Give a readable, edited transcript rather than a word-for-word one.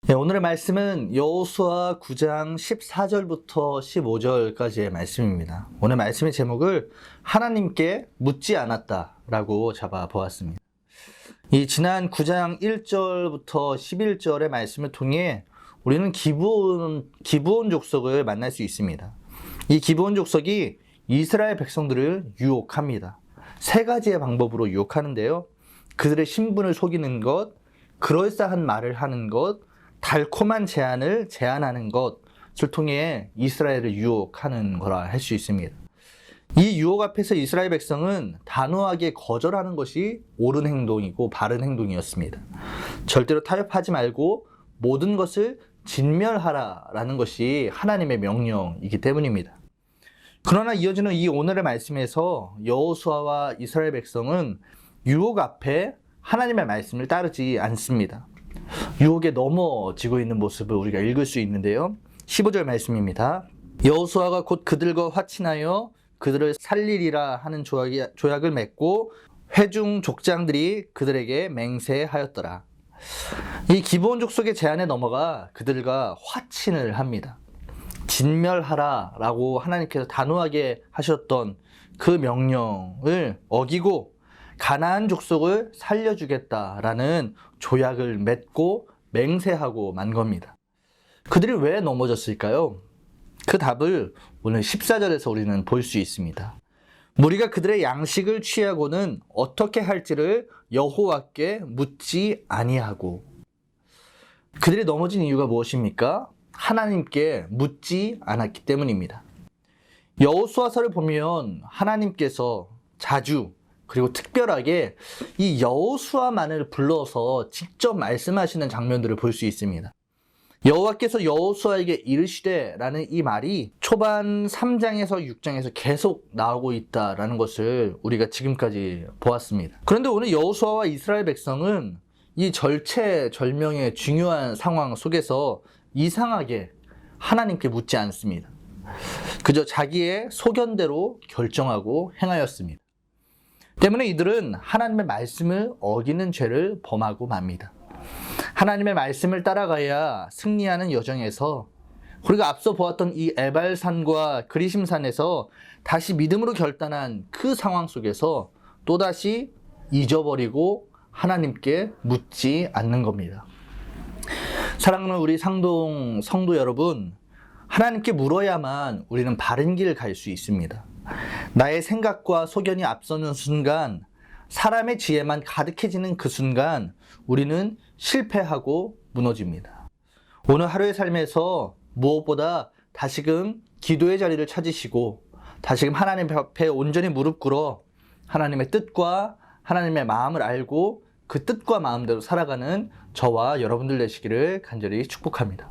네, 오늘의 말씀은 여호수아 9장 14절부터 15절까지의 말씀입니다. 오늘 말씀의 제목을 하나님께 묻지 않았다라고 잡아보았습니다. 이 지난 9장 1절부터 11절의 말씀을 통해 우리는 기브온 족속을 만날 수 있습니다. 이 기브온 족속이 이스라엘 백성들을 유혹합니다. 세 가지의 방법으로 유혹하는데요. 그들의 신분을 속이는 것, 그럴싸한 말을 하는 것, 달콤한 제안을 제안하는 것을 통해 이스라엘을 유혹하는 거라 할 수 있습니다. 이 유혹 앞에서 이스라엘 백성은 단호하게 거절하는 것이 옳은 행동이고 바른 행동이었습니다. 절대로 타협하지 말고 모든 것을 진멸하라라는 것이 하나님의 명령이기 때문입니다. 그러나 이어지는 이 오늘의 말씀에서 여호수아와 이스라엘 백성은 유혹 앞에 하나님의 말씀을 따르지 않습니다. 유혹에 넘어지고 있는 모습을 우리가 읽을 수 있는데요. 15절 말씀입니다. 여호수아가 곧 그들과 화친하여 그들을 살리리라 하는 조약을 맺고 회중 족장들이 그들에게 맹세하였더라. 이 기브온 족속의 제안에 넘어가 그들과 화친을 합니다. 진멸하라 라고 하나님께서 단호하게 하셨던 그 명령을 어기고 가나안 족속을 살려주겠다라는 조약을 맺고 맹세하고 만 겁니다. 그들이 왜 넘어졌을까요? 그 답을 오늘 14절에서 우리는 볼 수 있습니다. 무리가 그들의 양식을 취하고는 어떻게 할지를 여호와께 묻지 아니하고. 그들이 넘어진 이유가 무엇입니까? 하나님께 묻지 않았기 때문입니다. 여호수아서를 보면 하나님께서 자주 그리고 특별하게 이 여호수아만을 불러서 직접 말씀하시는 장면들을 볼 수 있습니다. 여호와께서 여호수아에게 이르시되라는 이 말이 초반 3장에서 6장에서 계속 나오고 있다라는 것을 우리가 지금까지 보았습니다. 그런데 오늘 여호수아와 이스라엘 백성은 이 절체절명의 중요한 상황 속에서 이상하게 하나님께 묻지 않습니다. 그저 자기의 소견대로 결정하고 행하였습니다. 때문에 이들은 하나님의 말씀을 어기는 죄를 범하고 맙니다. 하나님의 말씀을 따라가야 승리하는 여정에서 우리가 앞서 보았던 이 에발산과 그리심산에서 다시 믿음으로 결단한 그 상황 속에서 또다시 잊어버리고 하나님께 묻지 않는 겁니다. 사랑하는 우리 상동 성도 여러분, 하나님께 물어야만 우리는 바른 길 갈 수 있습니다. 나의 생각과 소견이 앞서는 순간, 사람의 지혜만 가득해지는 그 순간 우리는 실패하고 무너집니다. 오늘 하루의 삶에서 무엇보다 다시금 기도의 자리를 찾으시고 다시금 하나님 앞에 온전히 무릎 꿇어 하나님의 뜻과 하나님의 마음을 알고 그 뜻과 마음대로 살아가는 저와 여러분들 되시기를 간절히 축복합니다.